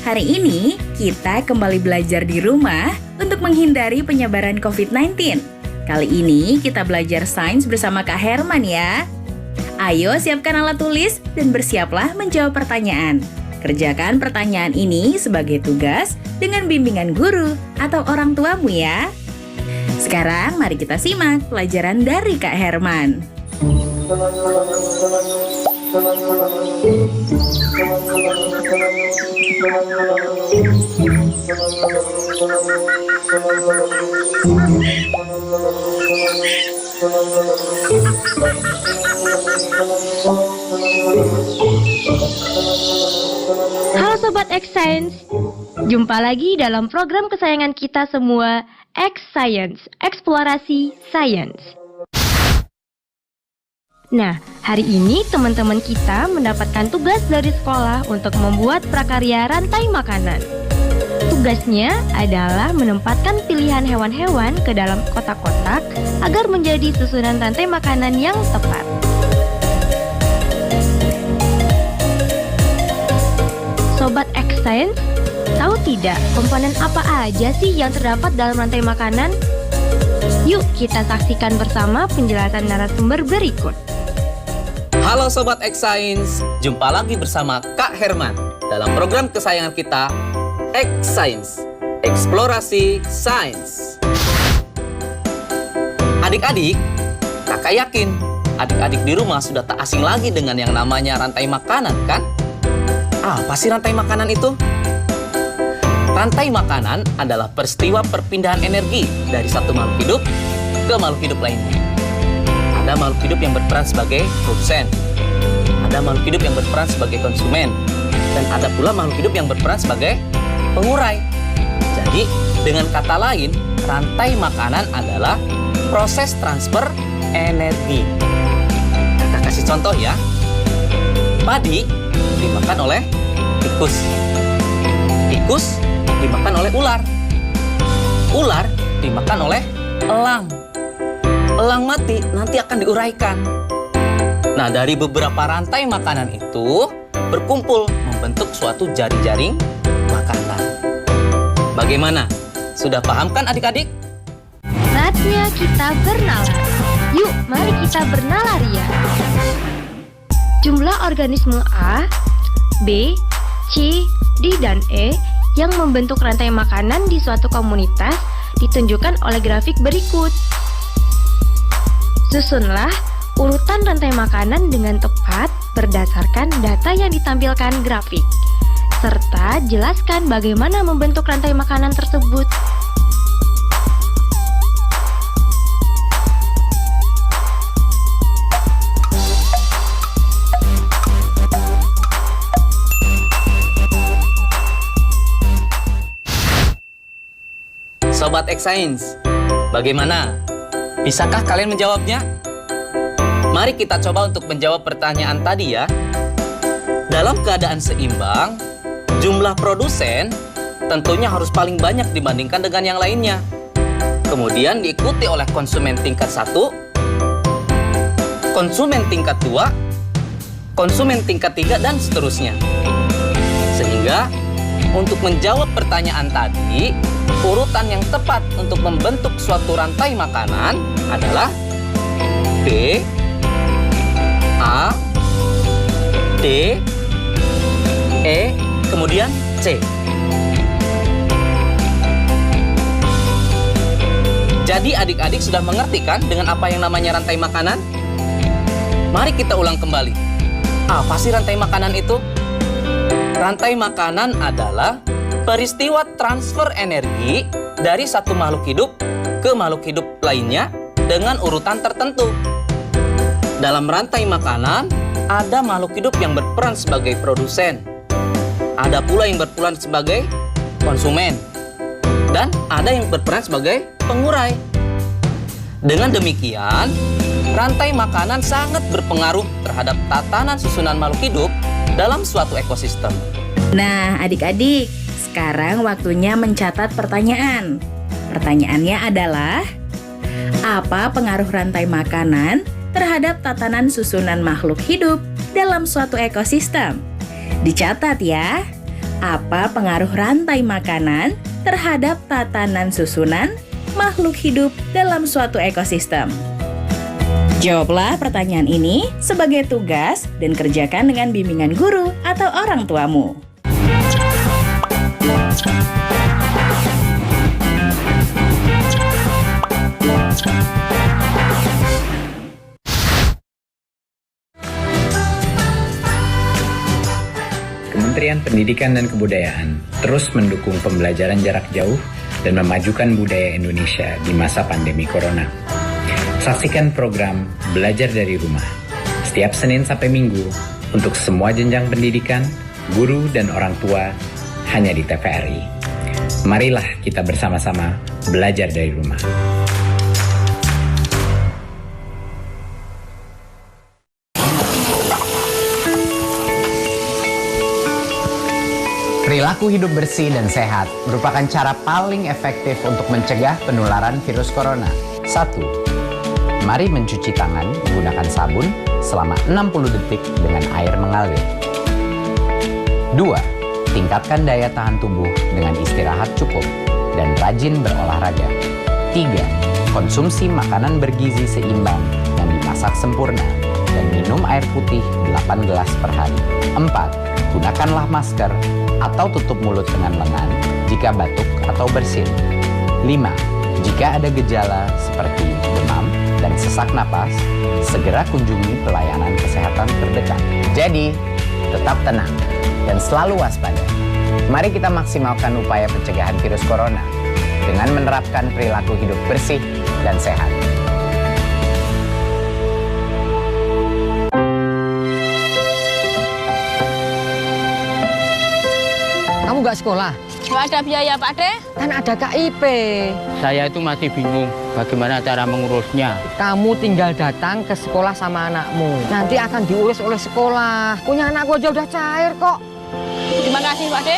Hari ini kita kembali belajar di rumah untuk menghindari penyebaran COVID-19. Kali ini kita belajar sains bersama Kak Herman ya. Ayo siapkan alat tulis dan bersiaplah menjawab pertanyaan. Kerjakan pertanyaan ini sebagai tugas dengan bimbingan guru atau orang tuamu ya. Sekarang mari kita simak pelajaran dari Kak Herman. Halo Sobat X Science, jumpa lagi dalam program kesayangan kita semua, X Science, Eksplorasi Sains. Nah, hari ini teman-teman kita mendapatkan tugas dari sekolah untuk membuat prakarya rantai makanan. Tugasnya adalah menempatkan pilihan hewan-hewan ke dalam kotak-kotak agar menjadi susunan rantai makanan yang tepat. Sobat X Science, tahu tidak komponen apa aja sih yang terdapat dalam rantai makanan? Yuk kita saksikan bersama penjelasan narasumber berikut. Halo Sobat X Science, jumpa lagi bersama Kak Herman dalam program kesayangan kita, X Science, Eksplorasi Sains. Adik-adik, kakak yakin adik-adik di rumah sudah tak asing lagi dengan yang namanya rantai makanan kan? Apa sih rantai makanan itu? Rantai makanan adalah peristiwa perpindahan energi dari satu makhluk hidup ke makhluk hidup lainnya. Ada makhluk hidup yang berperan sebagai produsen, ada makhluk hidup yang berperan sebagai konsumen, dan ada pula makhluk hidup yang berperan sebagai pengurai. Jadi, dengan kata lain, rantai makanan adalah proses transfer energi. Kita kasih contoh ya. Padi dimakan oleh tikus. Tikus dimakan oleh ular. Ular dimakan oleh elang. Elang mati nanti akan diuraikan. Nah, dari beberapa rantai makanan itu berkumpul membentuk suatu jaring-jaring makanan. Bagaimana? Sudah paham kan adik-adik? Saatnya kita bernalar. Yuk, mari kita bernalaria. Jumlah organisme A, B, C, D, dan E yang membentuk rantai makanan di suatu komunitas ditunjukkan oleh grafik berikut. Susunlah urutan rantai makanan dengan tepat berdasarkan data yang ditampilkan grafik, serta jelaskan bagaimana membentuk rantai makanan tersebut. Sobat X Science, bagaimana? Bisakah kalian menjawabnya? Mari kita coba untuk menjawab pertanyaan tadi ya. Dalam keadaan seimbang, jumlah produsen tentunya harus paling banyak dibandingkan dengan yang lainnya. Kemudian diikuti oleh konsumen tingkat 1, konsumen tingkat 2, konsumen tingkat 3, dan seterusnya. Sehingga untuk menjawab pertanyaan tadi, urutan yang tepat untuk membentuk suatu rantai makanan adalah B, A, D, E, kemudian C. Jadi adik-adik sudah mengerti kan dengan apa yang namanya rantai makanan? Mari kita ulang kembali. Apa sih rantai makanan itu? Rantai makanan adalah peristiwa transfer energi dari satu makhluk hidup ke makhluk hidup lainnya dengan urutan tertentu. Dalam rantai makanan, ada makhluk hidup yang berperan sebagai produsen, ada pula yang berperan sebagai konsumen, dan ada yang berperan sebagai pengurai. Dengan demikian, rantai makanan sangat berpengaruh terhadap tatanan susunan makhluk hidup dalam suatu ekosistem. Nah, adik-adik, sekarang waktunya mencatat pertanyaan. Pertanyaannya adalah, apa pengaruh rantai makanan terhadap tatanan susunan makhluk hidup dalam suatu ekosistem? Dicatat ya. Apa pengaruh rantai makanan terhadap tatanan susunan makhluk hidup dalam suatu ekosistem? Jawablah pertanyaan ini sebagai tugas dan kerjakan dengan bimbingan guru atau orang tuamu. Kementerian Pendidikan dan Kebudayaan terus mendukung pembelajaran jarak jauh dan memajukan budaya Indonesia di masa pandemi Corona. Saksikan program Belajar dari Rumah setiap Senin sampai Minggu untuk semua jenjang pendidikan, guru, dan orang tua hanya di TVRI. Marilah kita bersama-sama belajar dari rumah. Perilaku hidup bersih dan sehat merupakan cara paling efektif untuk mencegah penularan virus corona. 1. Mari mencuci tangan menggunakan sabun selama 60 detik dengan air mengalir. 2. Tingkatkan daya tahan tubuh dengan istirahat cukup dan rajin berolahraga. 3. Konsumsi makanan bergizi seimbang yang dimasak sempurna dan minum air putih 8 gelas per hari. 4. Gunakanlah masker atau tutup mulut dengan lengan jika batuk atau bersin. 5. Jika ada gejala seperti demam dan sesak napas, segera kunjungi pelayanan kesehatan terdekat. Jadi, tetap tenang dan selalu waspada. Mari kita maksimalkan upaya pencegahan virus corona dengan menerapkan perilaku hidup bersih dan sehat. Kamu nggak sekolah? Nggak ada biaya, Pak De. Kan ada KIP. Saya itu masih bingung bagaimana cara mengurusnya. Kamu tinggal datang ke sekolah sama anakmu. Nanti akan diurus oleh sekolah. Punya anakku aja udah cair kok. Terima kasih, Pak De.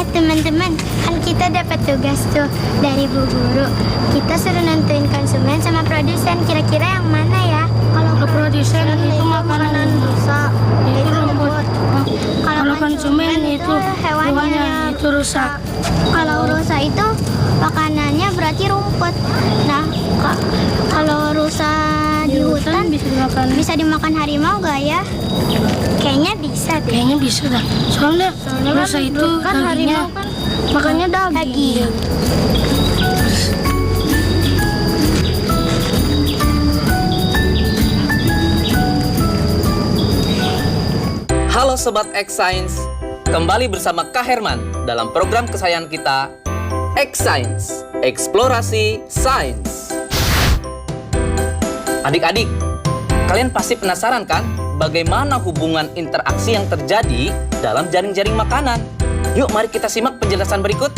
Teman-teman, kan kita dapat tugas tuh dari Bu Guru. Kita suruh nentuin konsumen sama produsen. Kira-kira yang mana ya? Kalau produsen itu makanan rusak, itu rumput. Kalau konsumen itu hewannya itu rusak. Kalau rusak itu makanannya berarti rumput. Nah, kalau rusak di hutan bisa dimakan harimau gak ya? Kayaknya bisa deh. Kayaknya bisa dah. Soalnya rusa itu kan harimau kan makannya daging. Halo Sobat X Science, kembali bersama Kak Herman dalam program kesayangan kita, X Science, Eksplorasi Sains. Adik-adik, kalian pasti penasaran kan bagaimana hubungan interaksi yang terjadi dalam jaring-jaring makanan? Yuk mari kita simak penjelasan berikut.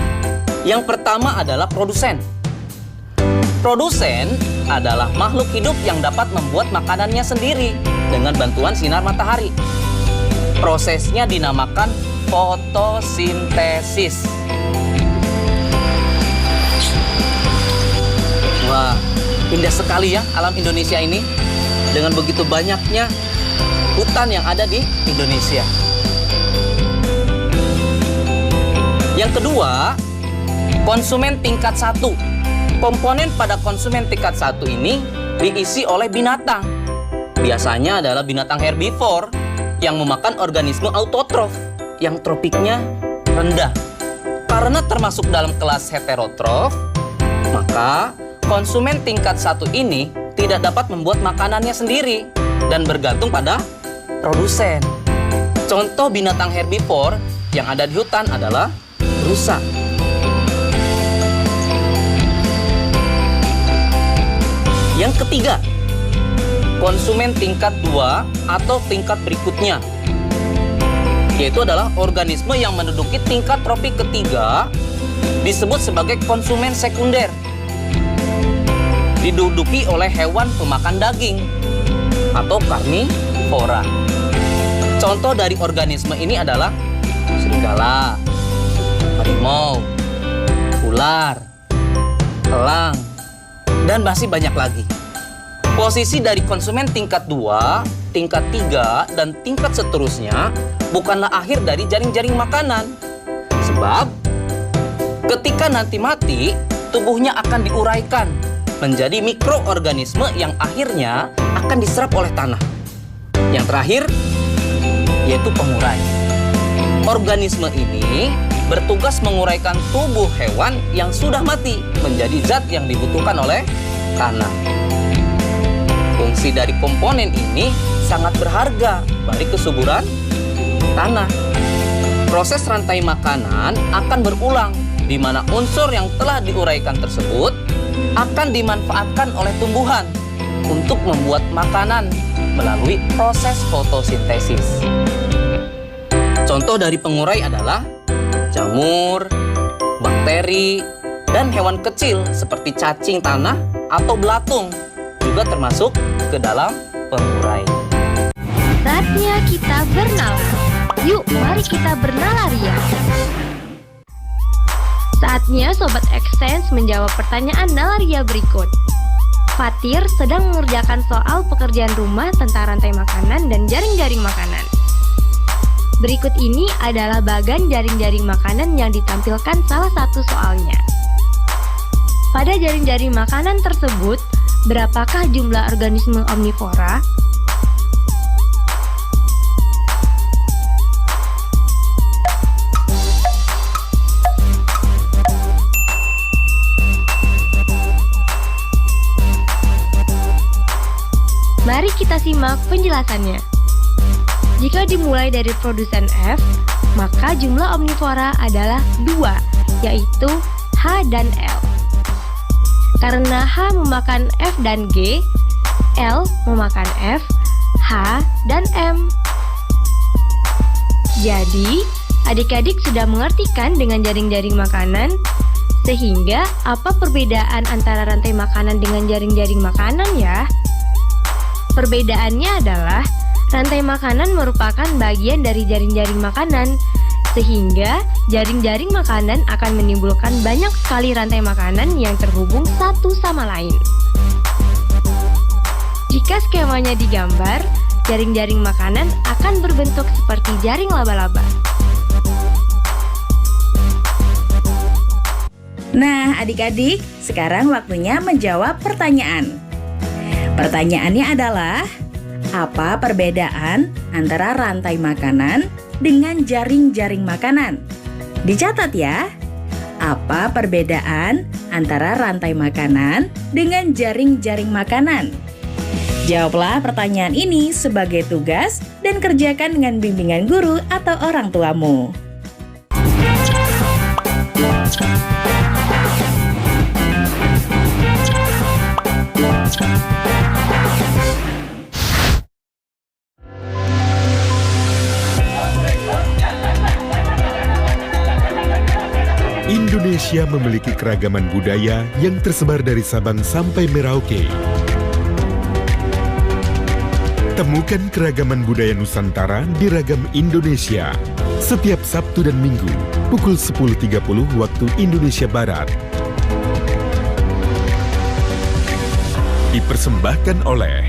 Yang pertama adalah produsen. Produsen adalah makhluk hidup yang dapat membuat makanannya sendiri dengan bantuan sinar matahari. Prosesnya dinamakan fotosintesis. Wah, indah sekali ya alam Indonesia ini dengan begitu banyaknya hutan yang ada di Indonesia. Yang kedua, konsumen tingkat 1. Komponen pada konsumen tingkat 1 ini diisi oleh binatang. Biasanya adalah binatang herbivore yang memakan organisme autotrof yang tropiknya rendah. Karena termasuk dalam kelas heterotrof, maka konsumen tingkat 1 ini tidak dapat membuat makanannya sendiri dan bergantung pada produsen. Contoh binatang herbivor yang ada di hutan adalah rusa. Yang ketiga, konsumen tingkat 2 atau tingkat berikutnya, yaitu adalah organisme yang menduduki tingkat tropik ketiga, disebut sebagai konsumen sekunder. Diduduki oleh hewan pemakan daging atau karnivora. Contoh dari organisme ini adalah serigala, harimau, ular, elang, dan masih banyak lagi. Posisi dari konsumen tingkat 2, tingkat 3, dan tingkat seterusnya bukanlah akhir dari jaring-jaring makanan. Sebab ketika nanti mati, tubuhnya akan diuraikan menjadi mikroorganisme yang akhirnya akan diserap oleh tanah. Yang terakhir, yaitu pengurai. Organisme ini bertugas menguraikan tubuh hewan yang sudah mati menjadi zat yang dibutuhkan oleh tanah. Fungsi dari komponen ini sangat berharga bagi kesuburan tanah. Proses rantai makanan akan berulang, di mana unsur yang telah diuraikan tersebut akan dimanfaatkan oleh tumbuhan untuk membuat makanan melalui proses fotosintesis. Contoh dari pengurai adalah jamur, bakteri, dan hewan kecil seperti cacing tanah atau belatung juga termasuk ke dalam pengurai. Saatnya kita bernalar. Yuk, mari kita bernalaria. Saatnya Sobat Exchange menjawab pertanyaan nalaria berikut. Fatir sedang mengerjakan soal pekerjaan rumah tentang rantai makanan dan jaring-jaring makanan. Berikut ini adalah bagan jaring-jaring makanan yang ditampilkan salah satu soalnya. Pada jaring-jaring makanan tersebut, berapakah jumlah organisme omnivora? Mari kita simak penjelasannya. Jika dimulai dari produsen F, maka jumlah omnivora adalah 2, yaitu H dan L. Karena H memakan F dan G, L memakan F, H, dan M. Jadi, adik-adik sudah mengerti kan dengan jaring-jaring makanan? Sehingga, apa perbedaan antara rantai makanan dengan jaring-jaring makanan ya? Perbedaannya adalah rantai makanan merupakan bagian dari jaring-jaring makanan, sehingga jaring-jaring makanan akan menimbulkan banyak sekali rantai makanan yang terhubung satu sama lain. Jika skemanya digambar, jaring-jaring makanan akan berbentuk seperti jaring laba-laba. Nah, adik-adik, sekarang waktunya menjawab pertanyaan. Pertanyaannya adalah, apa perbedaan antara rantai makanan dengan jaring-jaring makanan? Dicatat ya. Apa perbedaan antara rantai makanan dengan jaring-jaring makanan? Jawablah pertanyaan ini sebagai tugas dan kerjakan dengan bimbingan guru atau orang tuamu. Indonesia memiliki keragaman budaya yang tersebar dari Sabang sampai Merauke. Temukan keragaman budaya Nusantara di Ragam Indonesia setiap Sabtu dan Minggu pukul 10.30 waktu Indonesia Barat. Dipersembahkan oleh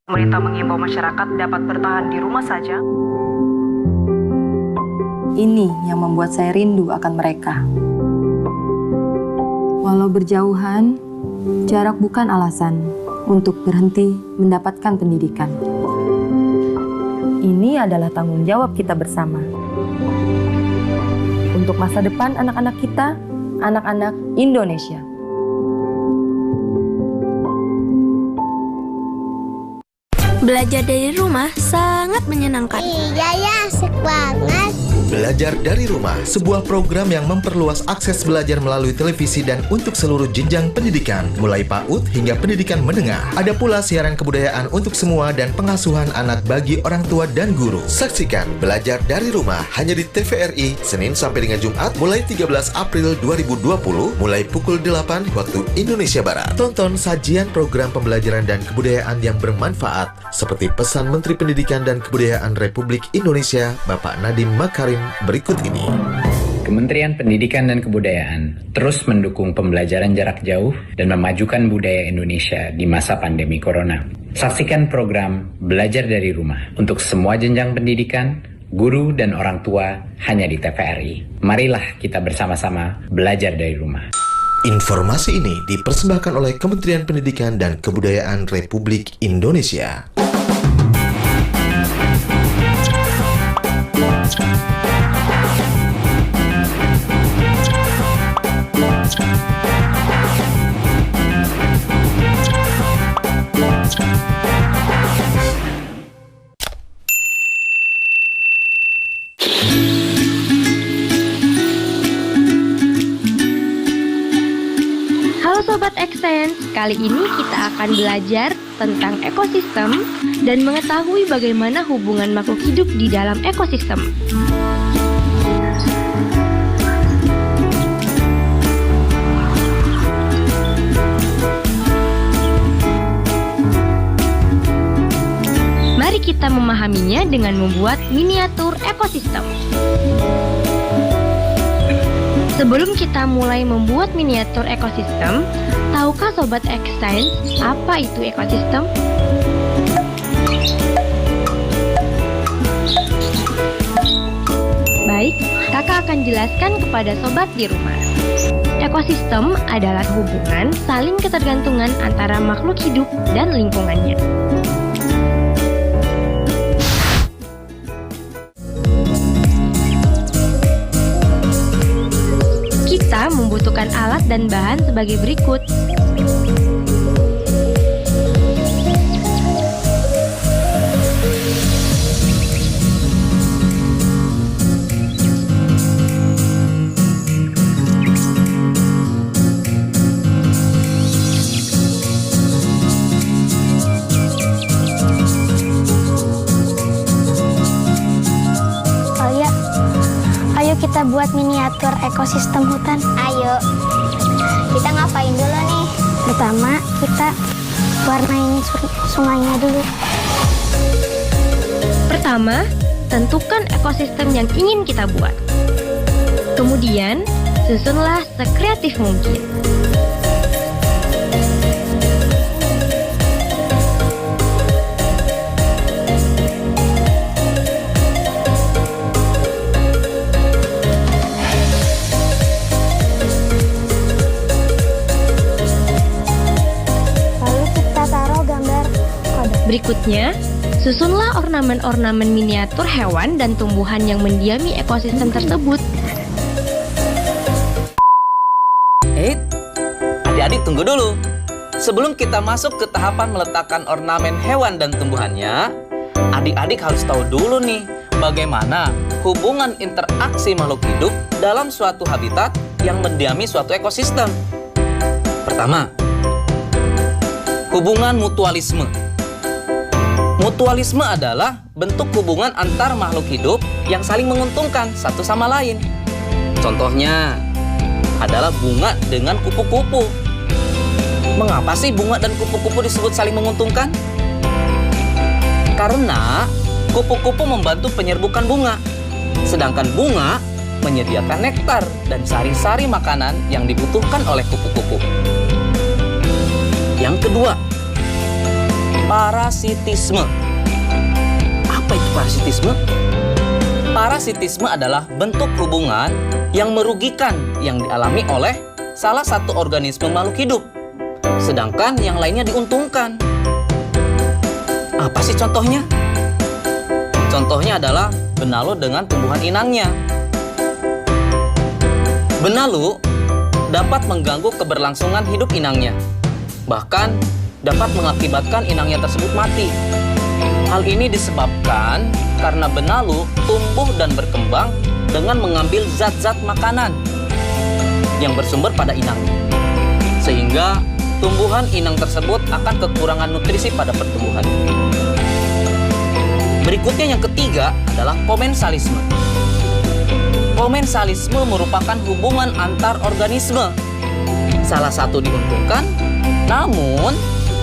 pemerintah mengimbau masyarakat dapat bertahan di rumah saja. Ini yang membuat saya rindu akan mereka. Walau berjauhan, jarak bukan alasan. untuk berhenti mendapatkan pendidikan. Ini adalah tanggung jawab kita bersama. Untuk masa depan anak-anak kita, anak-anak Indonesia. Belajar dari rumah sangat menyenangkan. Iya ya, asik banget. Belajar dari Rumah, sebuah program yang memperluas akses belajar melalui televisi dan untuk seluruh jenjang pendidikan, mulai PAUD hingga pendidikan menengah. Ada pula siaran kebudayaan untuk semua dan pengasuhan anak bagi orang tua dan guru. Saksikan Belajar dari Rumah hanya di TVRI, Senin sampai dengan Jumat, mulai 13 April 2020, mulai pukul 8 waktu Indonesia Barat. Tonton sajian program pembelajaran dan kebudayaan yang bermanfaat, seperti pesan Menteri Pendidikan dan Kebudayaan Republik Indonesia, Bapak Nadiem Makarim berikut ini. Kementerian Pendidikan dan Kebudayaan terus mendukung pembelajaran jarak jauh dan memajukan budaya Indonesia di masa pandemi corona. Saksikan program Belajar dari Rumah untuk semua jenjang pendidikan, guru dan orang tua hanya di TVRI. Marilah kita bersama-sama belajar dari rumah. Informasi ini dipersembahkan oleh Kementerian Pendidikan dan Kebudayaan Republik Indonesia. Halo Sobat Exchange, kali ini kita akan belajar tentang ekosistem dan mengetahui bagaimana hubungan makhluk hidup di dalam ekosistem. Mari kita memahaminya dengan membuat miniatur ekosistem. Sebelum kita mulai membuat miniatur ekosistem, tahukah Sobat Exchange apa itu ekosistem? Baik, kakak akan jelaskan kepada sobat di rumah. Ekosistem adalah hubungan saling ketergantungan antara makhluk hidup dan lingkungannya. Kita membutuhkan alat dan bahan sebagai berikut. Kita buat miniatur ekosistem hutan. Ayo. Kita ngapain dulu nih? Pertama, kita warnain sungainya dulu. Pertama, tentukan ekosistem yang ingin kita buat. Kemudian, susunlah sekreatif mungkin. Berikutnya, susunlah ornamen-ornamen miniatur hewan dan tumbuhan yang mendiami ekosistem tersebut. Adik-adik tunggu dulu. Sebelum kita masuk ke tahapan meletakkan ornamen hewan dan tumbuhannya, adik-adik harus tahu dulu nih, bagaimana hubungan interaksi makhluk hidup dalam suatu habitat yang mendiami suatu ekosistem. Pertama, hubungan mutualisme. Mutualisme adalah bentuk hubungan antar makhluk hidup yang saling menguntungkan satu sama lain. Contohnya adalah bunga dengan kupu-kupu. Mengapa sih bunga dan kupu-kupu disebut saling menguntungkan? Karena kupu-kupu membantu penyerbukan bunga, sedangkan bunga menyediakan nektar dan sari-sari makanan yang dibutuhkan oleh kupu-kupu. Yang kedua, parasitisme. Apa itu parasitisme? Parasitisme adalah bentuk hubungan yang merugikan yang dialami oleh salah satu organisme makhluk hidup. sedangkan yang lainnya diuntungkan. Apa sih contohnya? Contohnya adalah benalu dengan tumbuhan inangnya. Benalu dapat mengganggu keberlangsungan hidup inangnya, bahkan dapat mengakibatkan inangnya tersebut mati. Hal ini disebabkan karena benalu tumbuh dan berkembang dengan mengambil zat-zat makanan yang bersumber pada inangnya, sehingga tumbuhan inang tersebut akan kekurangan nutrisi pada pertumbuhan. Berikutnya yang ketiga adalah komensalisme. Komensalisme merupakan hubungan antar organisme. Salah satu diuntungkan, namun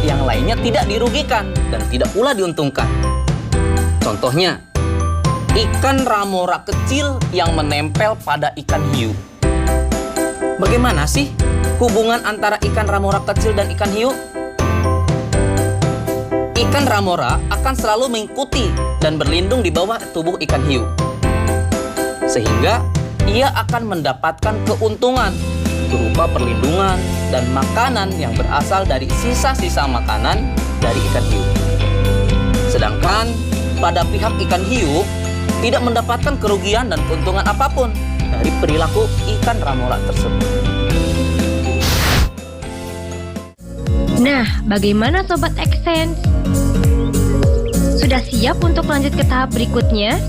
yang lainnya tidak dirugikan dan tidak pula diuntungkan. Contohnya, ikan ramora kecil yang menempel pada ikan hiu. Bagaimana sih hubungan antara ikan ramora kecil dan ikan hiu? Ikan ramora akan selalu mengikuti dan berlindung di bawah tubuh ikan hiu, sehingga ia akan mendapatkan keuntungan berupa perlindungan dan makanan yang berasal dari sisa-sisa makanan dari ikan hiu. Sedangkan pada pihak ikan hiu tidak mendapatkan kerugian dan keuntungan apapun dari perilaku ikan ramora tersebut. Nah, bagaimana Sobat Exchange? Sudah siap untuk lanjut ke tahap berikutnya?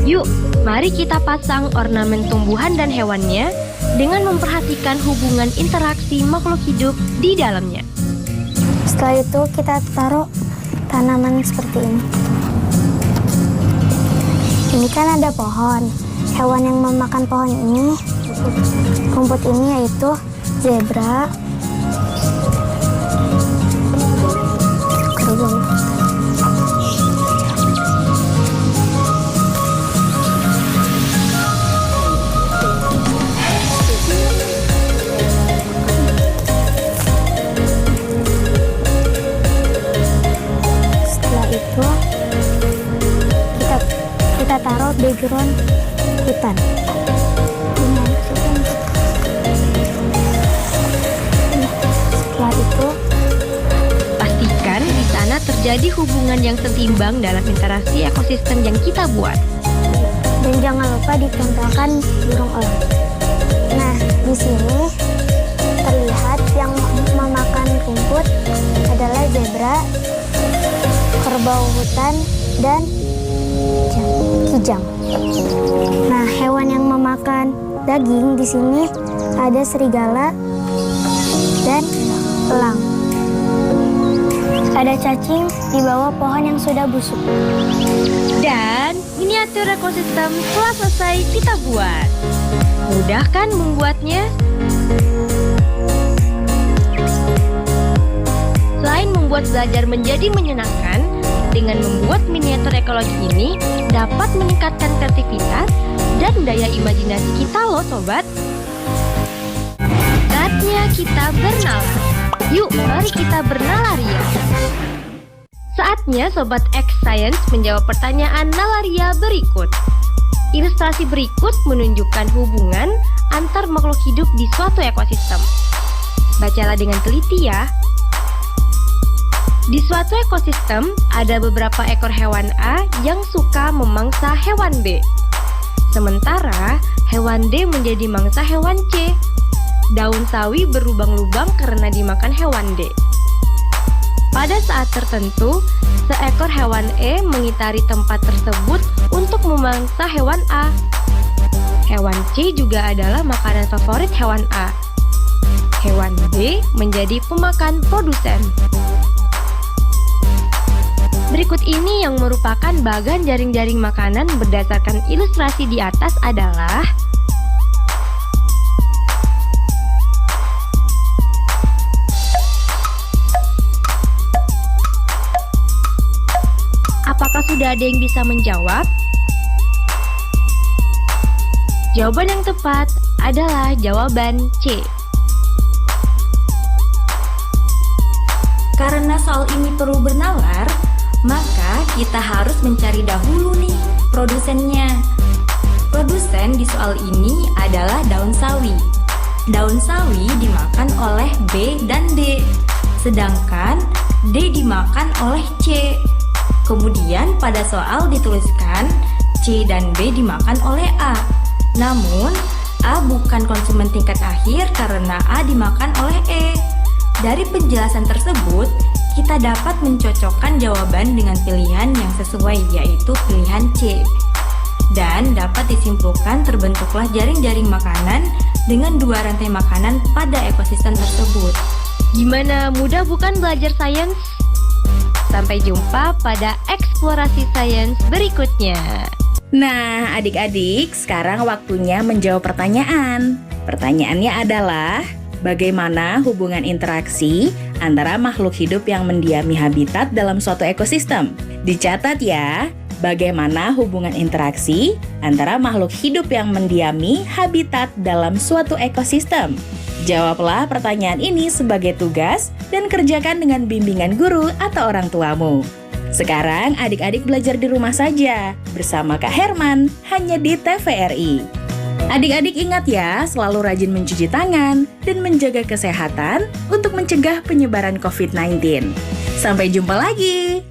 Yuk, mari kita pasang ornamen tumbuhan dan hewannya dengan memperhatikan hubungan interaksi makhluk hidup di dalamnya. Setelah itu kita taruh tanaman seperti ini. Ini kan ada pohon. Hewan yang memakan pohon ini, rumput ini yaitu zebra, kerbau. Kita taruh background hutan. Setelah itu, pastikan di sana terjadi hubungan yang setimbang dalam interaksi ekosistem yang kita buat. Dan jangan lupa ditempelkan burung elang. Nah, di sini terlihat yang memakan rumput adalah zebra, kerbau hutan, dan kijang. Nah, hewan yang memakan daging di sini ada serigala dan elang. Ada cacing di bawah pohon yang sudah busuk. Dan miniatur ekosistem telah selesai kita buat. Mudah kan membuatnya? Selain membuat belajar menjadi menyenangkan, dengan membuat miniatur ekologi ini dapat meningkatkan kreativitas dan daya imajinasi kita loh sobat. Saatnya kita bernalar. Yuk, mari kita bernalaria. Saatnya Sobat X Science menjawab pertanyaan nalaria berikut. Ilustrasi berikut menunjukkan hubungan antar makhluk hidup di suatu ekosistem. Bacalah dengan teliti ya. Di suatu ekosistem, ada beberapa ekor hewan A yang suka memangsa hewan B. Sementara, hewan D menjadi mangsa hewan C. Daun sawi berlubang-lubang karena dimakan hewan D. Pada saat tertentu, seekor hewan E mengitari tempat tersebut untuk memangsa hewan A. Hewan C juga adalah makanan favorit hewan A. Hewan B menjadi pemakan produsen. Berikut ini yang merupakan bagan jaring-jaring makanan berdasarkan ilustrasi di atas adalah apakah sudah ada yang bisa menjawab? Jawaban yang tepat adalah jawaban C. Karena soal ini perlu bernalar, maka kita harus mencari dahulu nih produsennya. Produsen di soal ini adalah daun sawi. Daun sawi dimakan oleh B dan D, sedangkan D dimakan oleh C. Kemudian pada soal dituliskan C dan B dimakan oleh A. Namun, A bukan konsumen tingkat akhir karena A dimakan oleh E. Dari penjelasan tersebut, kita dapat mencocokkan jawaban dengan pilihan yang sesuai, yaitu pilihan C. Dan dapat disimpulkan terbentuklah jaring-jaring makanan dengan dua rantai makanan pada ekosistem tersebut. Gimana, mudah bukan belajar sains? Sampai jumpa pada eksplorasi sains berikutnya. Nah, adik-adik, sekarang waktunya menjawab pertanyaan. Pertanyaannya adalah, bagaimana hubungan interaksi antara makhluk hidup yang mendiami habitat dalam suatu ekosistem? Dicatat ya, bagaimana hubungan interaksi antara makhluk hidup yang mendiami habitat dalam suatu ekosistem? Jawablah pertanyaan ini sebagai tugas dan kerjakan dengan bimbingan guru atau orang tuamu. Sekarang adik-adik belajar di rumah saja bersama Kak Herman hanya di TVRI. Adik-adik ingat ya, selalu rajin mencuci tangan dan menjaga kesehatan untuk mencegah penyebaran COVID-19. Sampai jumpa lagi.